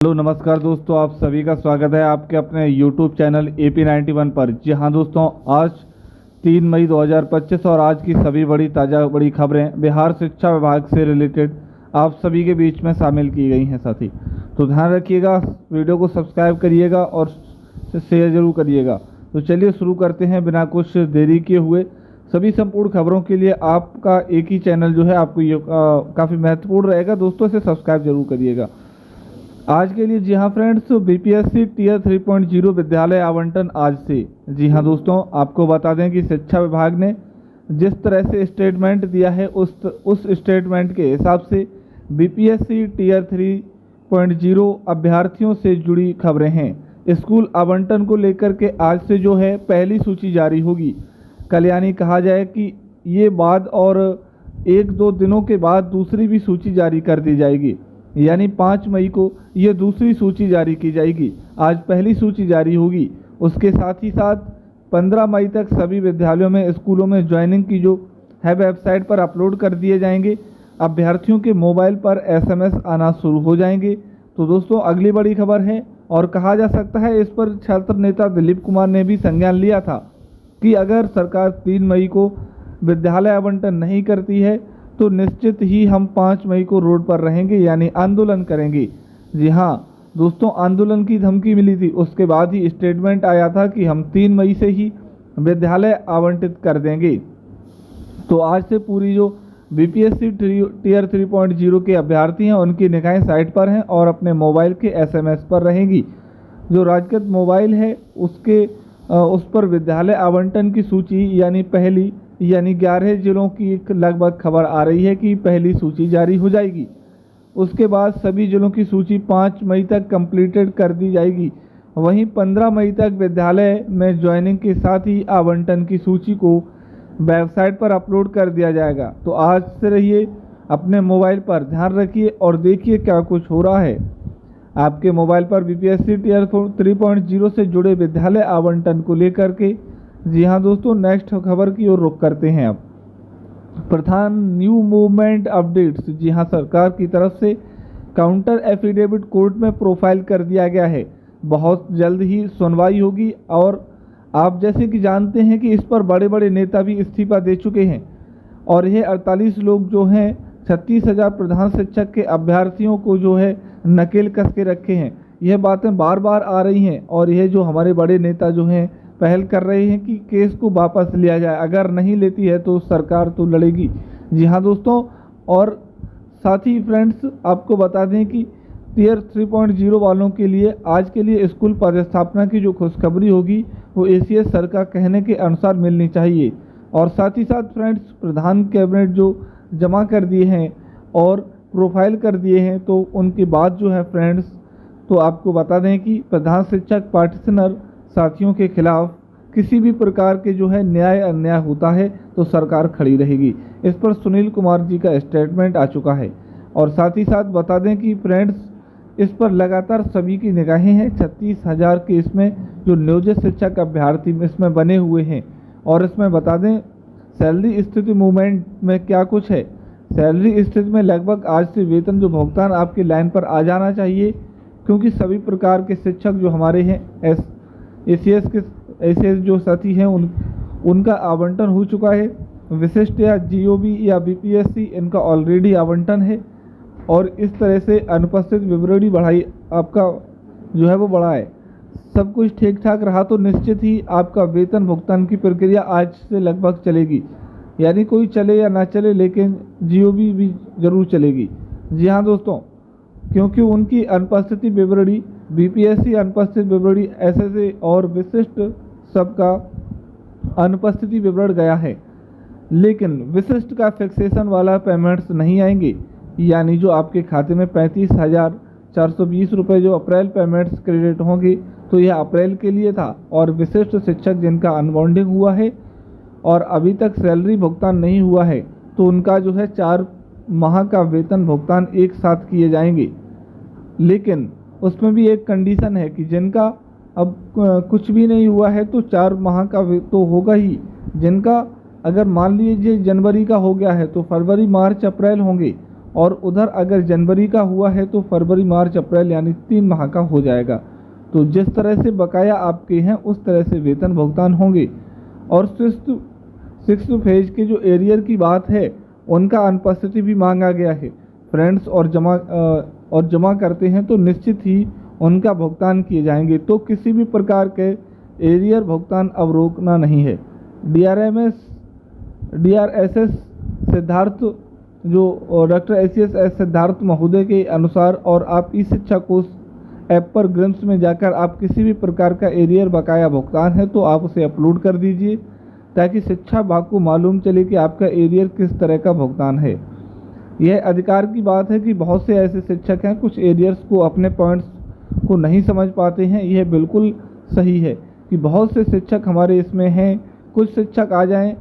Hello नमस्कार दोस्तों, आप सभी का स्वागत है आपके अपने YouTube चैनल AP91 पर। जी हाँ दोस्तों, आज 3 मई 2025 और आज की सभी बड़ी खबरें बिहार शिक्षा विभाग से रिलेटेड आप सभी के बीच में शामिल की गई हैं साथी। तो ध्यान रखिएगा, वीडियो को सब्सक्राइब करिएगा और शेयर जरूर करिएगा। तो चलिए शुरू करते हैं बिना कुछ देरी किए हुए। सभी संपूर्ण खबरों के लिए आपका एक ही चैनल जो है आपको ये काफ़ी महत्वपूर्ण रहेगा दोस्तों, इसे सब्सक्राइब जरूर करिएगा आज के लिए। जी हाँ फ्रेंड्स, बीपीएससी टीयर 3.0 विद्यालय आवंटन आज से। जी हाँ दोस्तों, आपको बता दें कि शिक्षा विभाग ने जिस तरह से स्टेटमेंट दिया है उस स्टेटमेंट के हिसाब से बीपीएससी टीयर 3.0 अभ्यर्थियों से जुड़ी खबरें हैं। स्कूल आवंटन को लेकर के आज से जो है पहली सूची जारी होगी। कल यानी कहा जाए कि ये बाद और 1-2 दिनों के बाद दूसरी भी सूची जारी कर दी जाएगी, यानी 5 मई को ये दूसरी सूची जारी की जाएगी। आज पहली सूची जारी होगी। उसके साथ ही साथ 15 मई तक सभी विद्यालयों में स्कूलों में ज्वाइनिंग की जो है वेबसाइट पर अपलोड कर दिए जाएंगे। अभ्यर्थियों के मोबाइल पर एसएमएस आना शुरू हो जाएंगे। तो दोस्तों अगली बड़ी खबर है और कहा जा सकता है इस पर छात्र नेता दिलीप कुमार ने भी संज्ञान लिया था कि अगर सरकार 3 मई को विद्यालय आवंटन नहीं करती है तो निश्चित ही हम 5 मई को रोड पर रहेंगे, यानी आंदोलन करेंगे। जी हाँ दोस्तों, आंदोलन की धमकी मिली थी, उसके बाद ही स्टेटमेंट आया था कि हम 3 मई से ही विद्यालय आवंटित कर देंगे। तो आज से पूरी जो बीपीएससी टीयर 3.0 के अभ्यर्थी हैं उनकी निगाहें साइट पर हैं और अपने मोबाइल के एसएमएस पर रहेंगी। जो राजगत मोबाइल है उस पर विद्यालय आवंटन की सूची यानी 11 जिलों की लगभग खबर आ रही है कि पहली सूची जारी हो जाएगी। उसके बाद सभी जिलों की सूची 5 मई तक कंप्लीटेड कर दी जाएगी। वहीं 15 मई तक विद्यालय में ज्वाइनिंग के साथ ही आवंटन की सूची को वेबसाइट पर अपलोड कर दिया जाएगा। तो आज से रहिए अपने मोबाइल पर, ध्यान रखिए और देखिए क्या कुछ हो रहा है आपके मोबाइल पर बीपीएससी टीयर 3.0 से जुड़े विद्यालय आवंटन को लेकर के। जी हाँ दोस्तों, नेक्स्ट खबर की ओर रुख करते हैं अब। प्रधान न्यू मूवमेंट अपडेट्स। जी हाँ, सरकार की तरफ से काउंटर एफिडेविट कोर्ट में प्रोफाइल कर दिया गया है। बहुत जल्द ही सुनवाई होगी और आप जैसे कि जानते हैं कि इस पर बड़े बड़े नेता भी इस्तीफा दे चुके हैं और ये 48 लोग जो हैं 36,000 प्रधान शिक्षक के अभ्यर्थियों को जो है नकेल कस के रखे हैं। यह बातें बार बार आ रही हैं और यह जो हमारे बड़े नेता जो हैं पहल कर रहे हैं कि केस को वापस लिया जाए, अगर नहीं लेती है तो सरकार तो लड़ेगी। जी हाँ दोस्तों, और साथ ही फ्रेंड्स आपको बता दें कि टीयर 3.0 वालों के लिए आज के लिए स्कूल पदस्थापना की जो खुशखबरी होगी वो एसीएस सर का कहने के अनुसार मिलनी चाहिए। और साथ ही साथ फ्रेंड्स प्रधान कैबिनेट जो जमा कर दिए हैं और प्रोफाइल कर दिए हैं, तो उनकी बात जो है फ्रेंड्स, तो आपको बता दें कि प्रधान शिक्षक पार्टिशनर साथियों के खिलाफ किसी भी प्रकार के जो है न्याय अन्याय होता है तो सरकार खड़ी रहेगी। इस पर सुनील कुमार जी का स्टेटमेंट आ चुका है। और साथ ही साथ बता दें कि फ्रेंड्स इस पर लगातार सभी की निगाहें हैं। 36,000 के इसमें जो नियोजित शिक्षक अभ्यर्थी इसमें बने हुए हैं। और इसमें बता दें सैलरी स्थिति मूवमेंट में क्या कुछ है। सैलरी स्थिति में लगभग आज से वेतन जो भुगतान आपकी लाइन पर आ जाना चाहिए, क्योंकि सभी प्रकार के शिक्षक जो हमारे हैं एसीएस जो साथी हैं उनका आवंटन हो चुका है। विशिष्ट या जीओबी या बीपीएससी इनका ऑलरेडी आवंटन है और इस तरह से अनुपस्थित विवरणी बढ़ाई आपका जो है वो बढ़ा है। सब कुछ ठीक ठाक रहा तो निश्चित ही आपका वेतन भुगतान की प्रक्रिया आज से लगभग चलेगी, यानी कोई चले या ना चले लेकिन जीओबी भी जरूर चलेगी। जी हाँ दोस्तों, क्योंकि उनकी अनुपस्थिति विवरणी बीपीएससी अनुपस्थित विवरणी एसएसए और विशिष्ट सबका अनुपस्थिति विवरण गया है, लेकिन विशिष्ट का फिक्सेशन वाला पेमेंट्स नहीं आएंगे, यानी जो आपके खाते में 35,420 रुपये जो अप्रैल पेमेंट्स क्रेडिट होंगे, तो यह अप्रैल के लिए था। और विशिष्ट शिक्षक जिनका अनबॉन्डिंग हुआ है और अभी तक सैलरी भुगतान नहीं हुआ है, तो उनका जो है 4 माह का वेतन भुगतान एक साथ किए जाएंगे। लेकिन उसमें भी एक कंडीशन है कि जिनका अब कुछ भी नहीं हुआ है तो 4 माह का तो होगा ही। जिनका अगर मान लीजिए जनवरी का हो गया है तो फरवरी मार्च अप्रैल होंगे और उधर अगर जनवरी का हुआ है तो फरवरी मार्च अप्रैल यानी 3 माह का हो जाएगा। तो जिस तरह से बकाया आपके हैं उस तरह से वेतन भुगतान होंगे। और सिक्स्थ फेज के जो एरियर की बात है उनका अनुपस्थिति भी मांगा गया है फ्रेंड्स, और जमा करते हैं तो निश्चित ही उनका भुगतान किए जाएंगे। तो किसी भी प्रकार के एरियर भुगतान अब रोकना नहीं है। DRSS सिद्धार्थ जो डॉक्टर SCS सिद्धार्थ महोदय के अनुसार, और आप ई शिक्षा कोष ऐप पर ग्रिम्स में जाकर आप किसी भी प्रकार का एरियर बकाया भुगतान है तो आप उसे अपलोड कर दीजिए, ताकि शिक्षा विभाग को मालूम चले कि आपका एरियर किस तरह का भुगतान है। यह अधिकार की बात है कि बहुत से ऐसे शिक्षक हैं कुछ एरियर्स को, अपने पॉइंट्स को नहीं समझ पाते हैं। यह बिल्कुल सही है कि बहुत से शिक्षक हमारे इसमें हैं। कुछ शिक्षक आ जाएं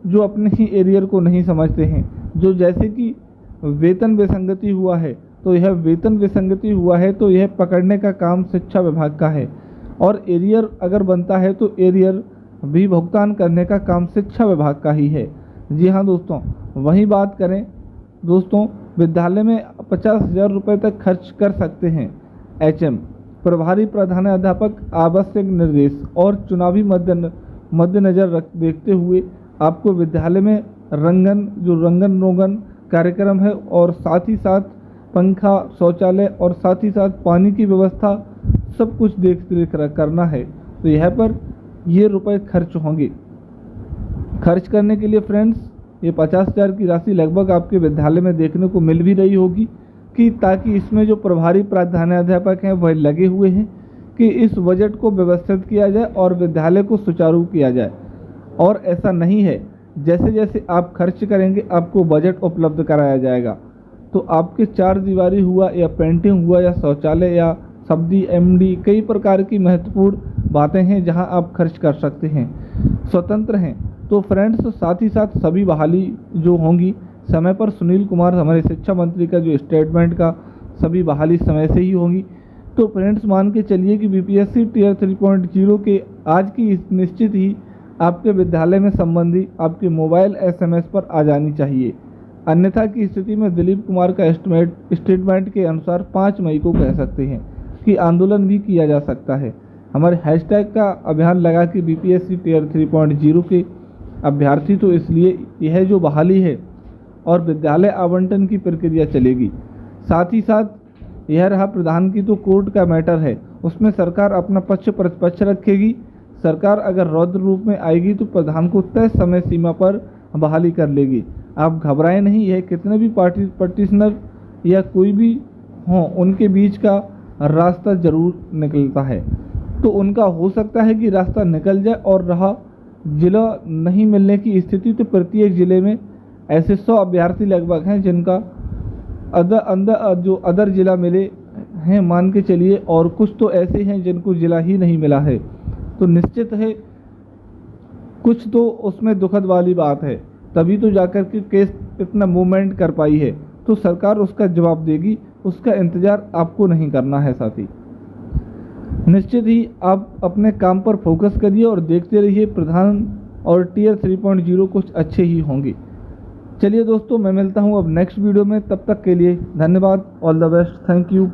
जो अपने ही एरियर को नहीं समझते हैं, जो जैसे कि वेतन विसंगति हुआ है तो यह वेतन विसंगति हुआ है तो यह पकड़ने का काम शिक्षा विभाग का है, और एरियर अगर बनता है तो एरियर भी भुगतान करने का काम शिक्षा विभाग का ही है। जी हाँ दोस्तों, वहीं बात करें दोस्तों, विद्यालय में 50,000 रुपये तक खर्च कर सकते हैं HM, प्रभारी प्रधानाध्यापक आवश्यक निर्देश और चुनावी मद्देनजर देखते हुए आपको विद्यालय में रंगन रोगन कार्यक्रम है, और साथ ही साथ पंखा, शौचालय और साथ ही साथ पानी की व्यवस्था सब कुछ देख रेख करना है। तो यह पर ये रुपए खर्च होंगे। खर्च करने के लिए फ्रेंड्स ये 50,000 की राशि लगभग आपके विद्यालय में देखने को मिल भी रही होगी, कि ताकि इसमें जो प्रभारी प्रधानाध्यापक हैं वह लगे हुए हैं कि इस बजट को व्यवस्थित किया जाए और विद्यालय को सुचारू किया जाए। और ऐसा नहीं है, जैसे जैसे आप खर्च करेंगे आपको बजट उपलब्ध कराया जाएगा। तो आपके चार दीवारी हुआ या पेंटिंग हुआ या शौचालय या सब्जी MD, कई प्रकार की महत्वपूर्ण बातें हैं जहां आप खर्च कर सकते हैं, स्वतंत्र हैं। तो फ्रेंड्स साथ ही साथ सभी बहाली जो होंगी समय पर, सुनील कुमार हमारे शिक्षा मंत्री का जो स्टेटमेंट का सभी बहाली समय से ही होंगी। तो फ्रेंड्स मान के चलिए कि BPSC टियर 3.0 के आज की निश्चित ही आपके विद्यालय में संबंधी आपके मोबाइल SMS पर आ जानी चाहिए। अन्यथा की स्थिति में दिलीप कुमार का स्टेटमेंट के अनुसार 5 मई को कह सकते हैं कि आंदोलन भी किया जा सकता है। हमारे हैशटैग का अभियान लगा कि BPSC टियर 3.0 के अभ्यर्थी, तो इसलिए यह जो बहाली है और विद्यालय आवंटन की प्रक्रिया चलेगी। साथ ही साथ यह रहा प्रधान की तो कोर्ट का मैटर है, उसमें सरकार अपना पक्ष रखेगी। सरकार अगर रौद्र रूप में आएगी तो प्रधान को तय समय सीमा पर बहाली कर लेगी। आप घबराएं नहीं, यह कितने भी पटिशनर या कोई भी हों उनके बीच का रास्ता जरूर निकलता है। तो उनका हो सकता है कि रास्ता निकल जाए और रहा जिला नहीं मिलने की स्थिति, तो प्रत्येक जिले में ऐसे 100 अभ्यर्थी लगभग हैं जिनका अदर जिला मिले हैं मान के चलिए, और कुछ तो ऐसे हैं जिनको जिला ही नहीं मिला है। तो निश्चित है कुछ तो उसमें दुखद वाली बात है, तभी तो जाकर के केस इतना मूवमेंट कर पाई है। तो सरकार उसका जवाब देगी, उसका इंतज़ार आपको नहीं करना है। साथी निश्चित ही आप अपने काम पर फोकस करिए और देखते रहिए, प्रधान और टियर 3.0 कुछ अच्छे ही होंगे। चलिए दोस्तों, मैं मिलता हूँ अब नेक्स्ट वीडियो में, तब तक के लिए धन्यवाद। All the best, thank you.